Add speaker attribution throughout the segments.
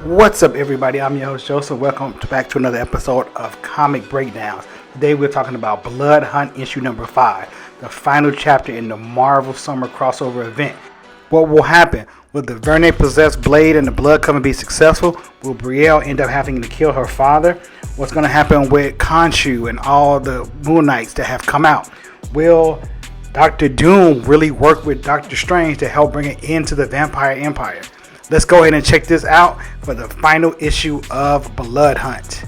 Speaker 1: What's up, everybody? I'm your host Joseph. Welcome back to another episode of Comic Breakdowns. Today we're talking about Blood Hunt issue number 5, the final chapter in the Marvel Summer crossover event. What will happen? Will the Verne possessed Blade and the Blood Coven be successful? Will Brielle end up having to kill her father? What's going to happen with Khonshu and all the Moon Knights that have come out? Will Dr. Doom really work with Doctor Strange to help bring an end to the Vampire Empire? Let's go ahead and check this out for the final issue of Blood Hunt.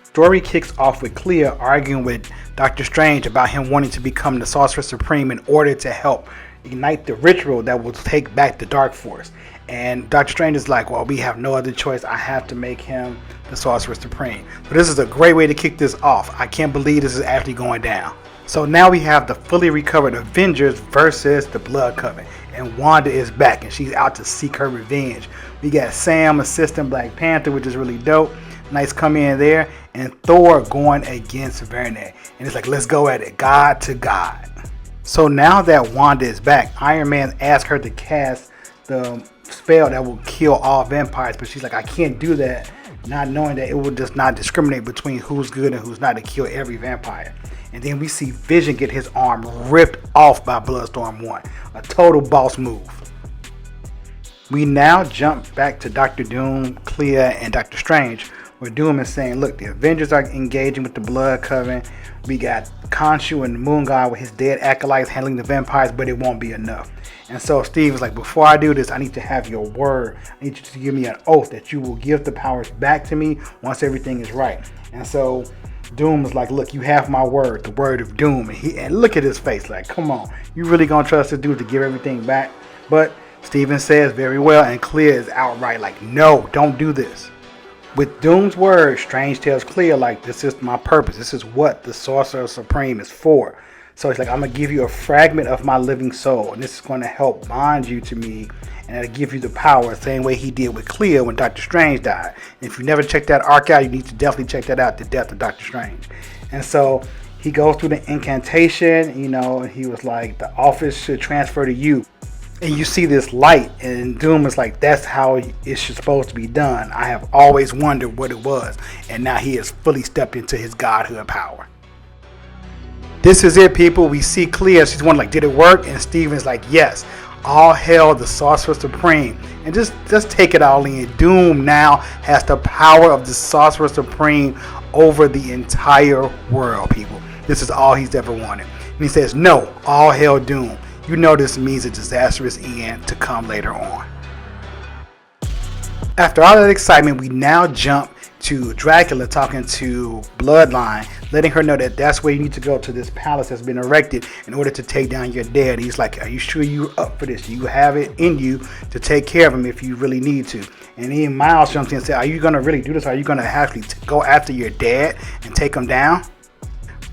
Speaker 1: Story kicks off with Clea arguing with Doctor Strange about him wanting to become the Sorcerer Supreme in order to help ignite the ritual that will take back the Dark Force. And Doctor Strange is like, well, we have no other choice. I have to make him the Sorcerer Supreme. So this is a great way to kick this off. I can't believe this is actually going down. So now we have the fully recovered Avengers versus the Blood Coven. And Wanda is back and she's out to seek her revenge. We got Sam assisting Black Panther, which is really dope. Nice come in there. And Thor going against Verne. And it's like, let's go at it. God to God. So now that Wanda is back, Iron Man asked her to cast the spell that will kill all vampires. But she's like, I can't do that. Not knowing that it will just not discriminate between who's good and who's not to kill every vampire. And then we see Vision get his arm ripped off by Bloodstorm 1. A total boss move. We now jump back to Doctor Doom, Clea, and Doctor Strange, where Doom is saying, look, the Avengers are engaging with the Blood Coven. We got Khonshu and the Moon God with his dead acolytes handling the vampires, but it won't be enough. And so Steve is like, before I do this, I need to have your word. I need you to give me an oath that you will give the powers back to me once everything is right. And so Doom is like, look, you have my word, the word of Doom. And look at his face, like, come on. You really gonna trust this dude to give everything back? But Steven says very well, and Clea is outright like, no, don't do this. With Doom's word, Strange tells Clea, like, this is my purpose. This is what the Sorcerer Supreme is for. So he's like, I'm going to give you a fragment of my living soul. And this is going to help bond you to me. And it'll give you the power, the same way he did with Clea when Doctor Strange died. And if you never checked that arc out, you need to definitely check that out, The Death of Doctor Strange. And so he goes through the incantation, and he was like, the office should transfer to you. And you see this light, and Doom is like, that's how it's supposed to be done. I have always wondered what it was. And now he has fully stepped into his godhood power. This is it, people. We see Clea. She's one like, did it work? And Steven's like, yes. All hail the Sorcerer Supreme. And just take it all in. Doom now has the power of the Sorcerer Supreme over the entire world, people. This is all he's ever wanted. And he says, no, all hail Doom. You know this means a disastrous end to come later on. After all that excitement, we now jump to Dracula talking to Bloodline, letting her know that that's where you need to go, to this palace that's been erected in order to take down your dead. He's like, are you sure you're up for this? You have it in you to take care of him if you really need to. And then Miles jumps in and says, are you going to really do this? Are you going to actually go after your dad and take him down?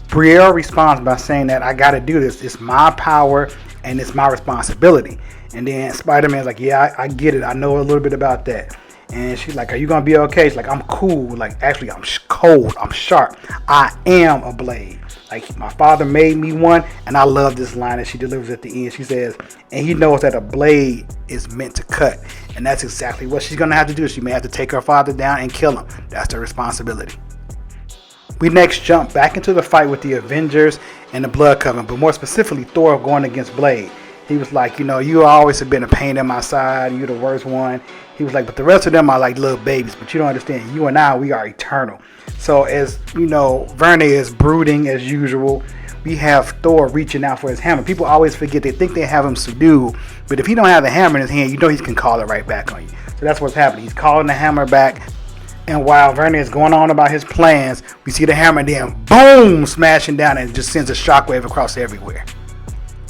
Speaker 1: Brielle responds by saying that I got to do this. It's my power and it's my responsibility. And then Spider-Man's like, yeah, I get it. I know a little bit about that. And she's like, are you going to be okay? She's like, I'm cool. Like, actually, I'm cold. I'm sharp. I am a blade. Like, my father made me one. And I love this line that she delivers at the end. She says, and he knows that a blade is meant to cut. And that's exactly what she's going to have to do. She may have to take her father down and kill him. That's her responsibility. We next jump back into the fight with the Avengers and the Blood Coven. But more specifically, Thor going against Blade. He was like, you always have been a pain in my side. You're the worst one. He was like, but the rest of them are like little babies. But you don't understand. You and I, we are eternal. So as Verne is brooding as usual. We have Thor reaching out for his hammer. People always forget. They think they have him subdued. But if he don't have the hammer in his hand, he can call it right back on you. So that's what's happening. He's calling the hammer back. And while Verne is going on about his plans, we see the hammer and then boom, smashing down, and it just sends a shockwave across everywhere.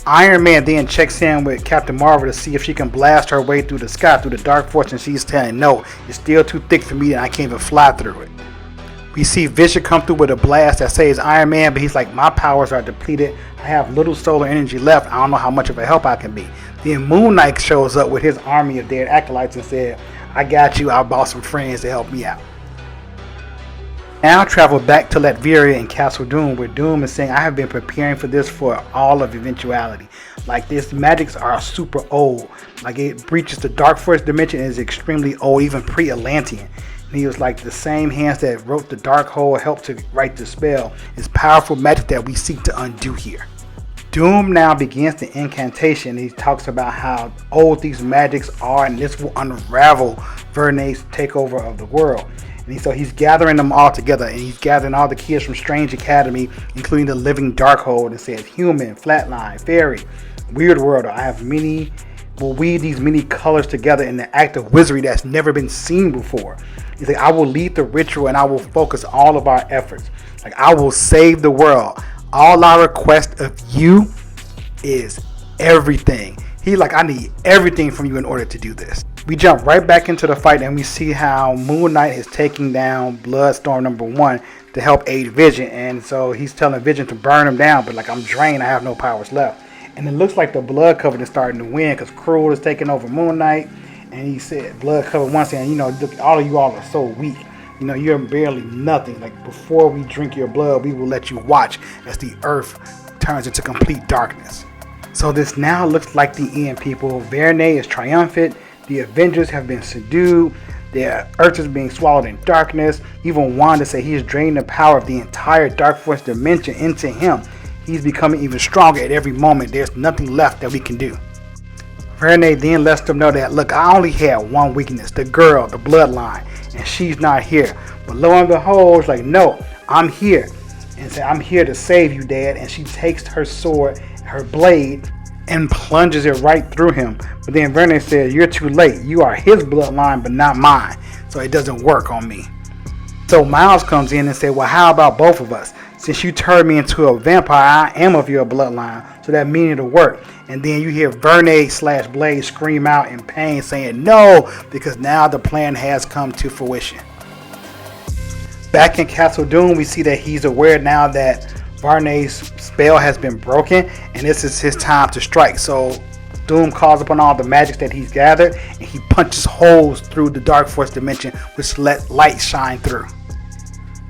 Speaker 1: Iron Man then checks in with Captain Marvel to see if she can blast her way through the sky, through the Dark Force, and she's telling, no, it's still too thick for me and I can't even fly through it. We see Vision come through with a blast that saves Iron Man, but he's like, my powers are depleted. I have little solar energy left. I don't know how much of a help I can be. Then Moon Knight shows up with his army of dead acolytes and said, I got you. I bought some friends to help me out. Now travel back to Latveria and Castle Doom, where Doom is saying, I have been preparing for this for all of eventuality. Like, this magics are super old. Like, it breaches the Dark Forest dimension and is extremely old, even pre-Atlantean. And he was like, the same hands that wrote the Dark Hole helped to write the spell. It's powerful magic that we seek to undo here. Doom now begins the incantation. He talks about how old these magics are, and this will unravel Vernay's takeover of the world. And so he's gathering them all together, and he's gathering all the kids from Strange Academy, including the Living Darkhold, and says human, flatline, fairy, weird world. I have many, will weave these many colors together in the act of wizardry that's never been seen before. He's like, I will lead the ritual, and I will focus all of our efforts. Like, I will save the world. All I request of you is everything. He's like, I need everything from you in order to do this. We jump right back into the fight, and we see how Moon Knight is taking down Bloodstorm number 1 to help aid Vision. And so he's telling Vision to burn him down, but like, I'm drained, I have no powers left. And it looks like the Blood Covenant is starting to win, because Cruel is taking over Moon Knight. And he said, Blood Covenant 1 saying, look, all of you all are so weak. You're barely nothing. Like, before we drink your blood, we will let you watch as the earth turns into complete darkness. So this now looks like the end, people. Vernay is triumphant. The Avengers have been subdued. The earth is being swallowed in darkness. Even Wanda said he is draining the power of the entire Dark Force dimension into him. He's becoming even stronger at every moment. There's nothing left that we can do. Vernay then lets them know that, look, I only had one weakness, the girl, the bloodline, and she's not here. But lo and behold, it's like, no, I'm here. And say, I'm here to save you, Dad. And she takes her sword, her blade, and plunges it right through him. But then Vernay says, you're too late. You are his bloodline, but not mine. So it doesn't work on me. So Miles comes in and says, well, how about both of us? Since you turned me into a vampire, I am of your bloodline. So that means it'll work. And then you hear Vernay/Blade scream out in pain saying no, because now the plan has come to fruition. Back in Castle Doom, we see that he's aware now that Vernay's spell has been broken, and this is his time to strike. So Doom calls upon all the magics that he's gathered, and he punches holes through the Dark Force dimension, which let light shine through.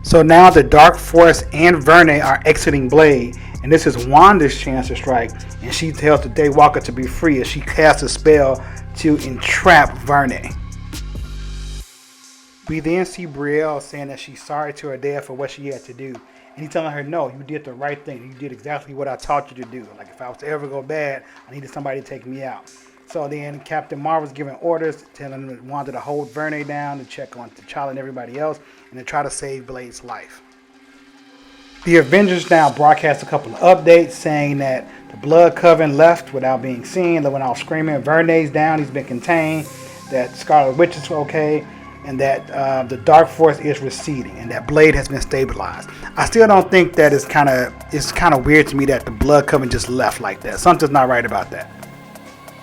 Speaker 1: So now the Dark Force and Vernay are exiting Blade, and this is Wanda's chance to strike, and she tells the Daywalker to be free as she casts a spell to entrap Vernay. We then see Brielle saying that she's sorry to her dad for what she had to do. And he's telling her, no, you did the right thing. You did exactly what I taught you to do. Like, if I was to ever go bad, I needed somebody to take me out. So then Captain Marvel's giving orders, telling Wanda to hold Vernay down, to check on T'Challa and everybody else, and to try to save Blade's life. The Avengers now broadcast a couple of updates saying that the Blood Coven left without being seen. They went out screaming. Vernay's down. He's been contained. That Scarlet Witch is okay. And that the Dark Force is receding, and that Blade has been stabilized. I still don't think that it's kind of weird to me that the Blood Coven just left like that. Something's not right about that.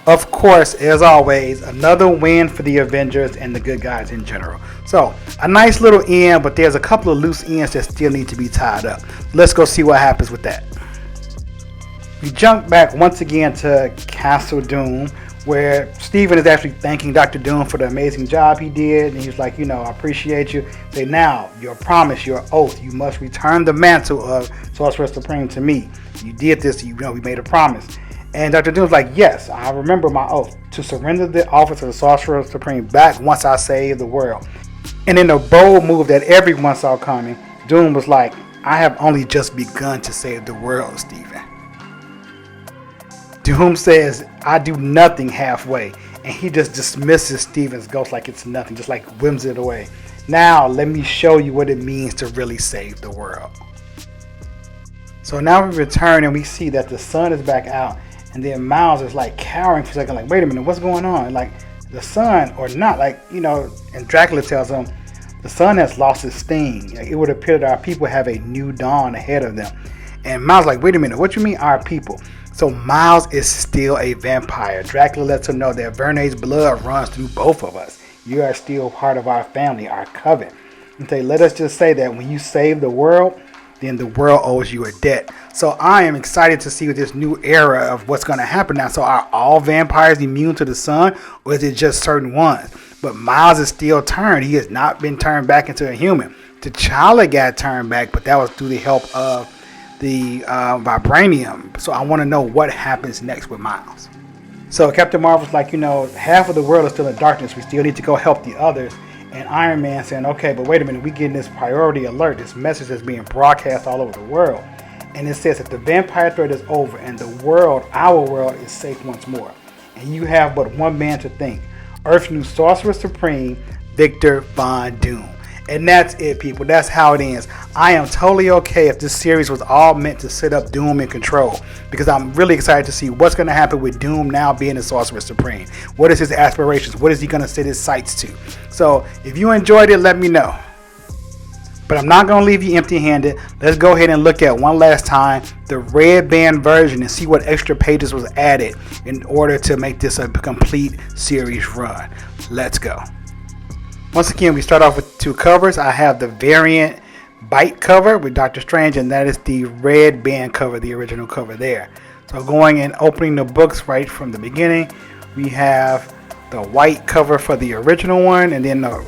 Speaker 1: Of course, as always, another win for the Avengers and the good guys in general. So a nice little end, but there's a couple of loose ends that still need to be tied up. Let's go see what happens with that. We jump back once again to Castle Doom, where Stephen is actually thanking Dr. Doom for the amazing job he did. And he's like, I appreciate you. Say, now, your promise, your oath, you must return the mantle of Sorcerer Supreme to me. You did this, we made a promise. And Dr. Doom's like, yes, I remember my oath to surrender the office of the Sorcerer Supreme back once I save the world. And in a bold move that everyone saw coming, Doom was like, I have only just begun to save the world, Stephen. Doom says, I do nothing halfway, and he just dismisses Stephen's ghost like it's nothing, just like whims it away. Now, let me show you what it means to really save the world. So now we return and we see that the sun is back out, and then Miles is like cowering for a second, like, wait a minute, what's going on? Like, the sun, or not, and Dracula tells him, the sun has lost its sting. Like, it would appear that our people have a new dawn ahead of them. And Miles like, wait a minute, what you mean our people? So Miles is still a vampire. Dracula lets him know that Vernay's blood runs through both of us. You are still part of our family, our coven. And say, let us just say that when you save the world, then the world owes you a debt. So I am excited to see this new era of what's going to happen now. So are all vampires immune to the sun, or is it just certain ones? But Miles is still turned. He has not been turned back into a human. T'Challa got turned back, but that was through the help of the vibranium. So I want to know what happens next with Miles. So Captain Marvel's like, half of the world is still in darkness. We still need to go help the others. And Iron Man saying, okay, but wait a minute. We getting this priority alert, this message that's being broadcast all over the world. And it says that the vampire threat is over and the world, our world, is safe once more. And you have but one man to think. Earth's new Sorcerer Supreme, Victor Von Doom. And that's it, people. That's how it ends. I am totally okay if this series was all meant to set up Doom in control, because I'm really excited to see what's going to happen with Doom now being the Sorcerer Supreme. What is his aspirations? What is he going to set his sights to? So if you enjoyed it, let me know. But I'm not going to leave you empty-handed. Let's go ahead and look at one last time the red band version and see what extra pages was added in order to make this a complete series run. Let's go. Once again, we start off with two covers. I have the variant bite cover with Doctor Strange, and that is the red band cover, the original cover there. So going and opening the books right from the beginning, we have the white cover for the original one, and then the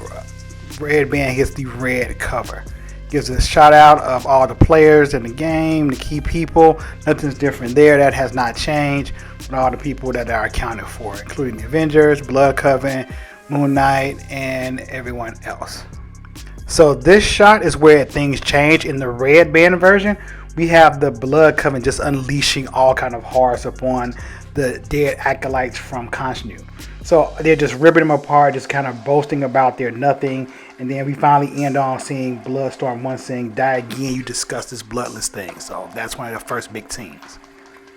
Speaker 1: red band hits the red cover. Gives a shout out of all the players in the game, the key people. Nothing's different there. That has not changed. But all the people that are accounted for, including the Avengers, Blood Coven, Moon Knight, and everyone else. So this shot is where things change. In the red band version, we have the Blood Coven just unleashing all kind of horrors upon the dead acolytes from Constantine. So they're just ripping them apart, just kind of boasting about their nothing. And then we finally end on seeing Bloodstorm 1 saying, "Die again, you discuss this bloodless thing." So that's one of the first big scenes.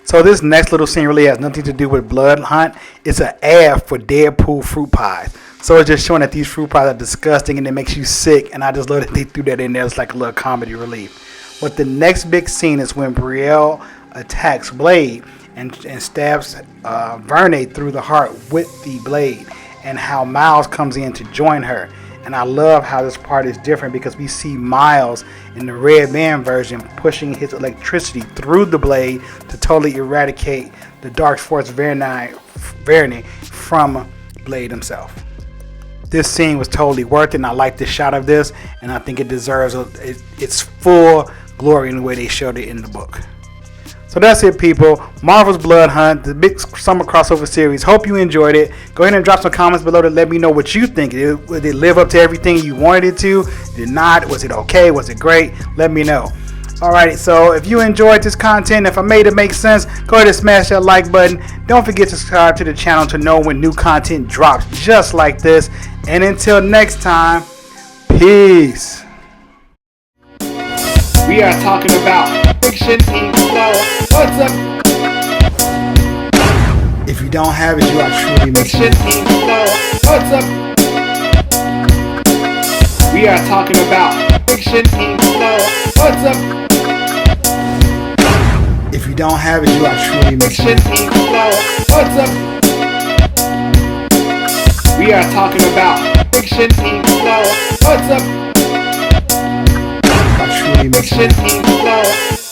Speaker 1: So this next little scene really has nothing to do with Blood Hunt. It's an ad for Deadpool fruit pies. So it's just showing that these fruit pies are disgusting and it makes you sick. And I just love that they threw that in there. It's like a little comedy relief. But the next big scene is when Brielle attacks Blade and stabs Verne through the heart with the blade. And how Miles comes in to join her. And I love how this part is different because we see Miles in the red band version pushing his electricity through the blade to totally eradicate the Dark Force Verne from Blade himself. This scene was totally worth it, and I like the shot of this, and I think it deserves its full glory in the way they showed it in the book. So that's it, people. Marvel's Blood Hunt, the big summer crossover series. Hope you enjoyed it. Go ahead and drop some comments below to let me know what you think. Did it live up to everything you wanted it to? Did not? Was it okay? Was it great? Let me know. Alright, so if you enjoyed this content, if I made it make sense, go ahead and smash that like button. Don't forget to subscribe to the channel to know when new content drops just like this. And until next time, peace. We are talking about fiction in flow. What's up? If you don't have it, you are truly missing. Fiction in flow. What's up? We are talking about fiction in flow. What's up? If you don't have it, you are truly missing. Fiction in flow. What's up? We are talking about fiction in flow. What's up? Fiction in flow.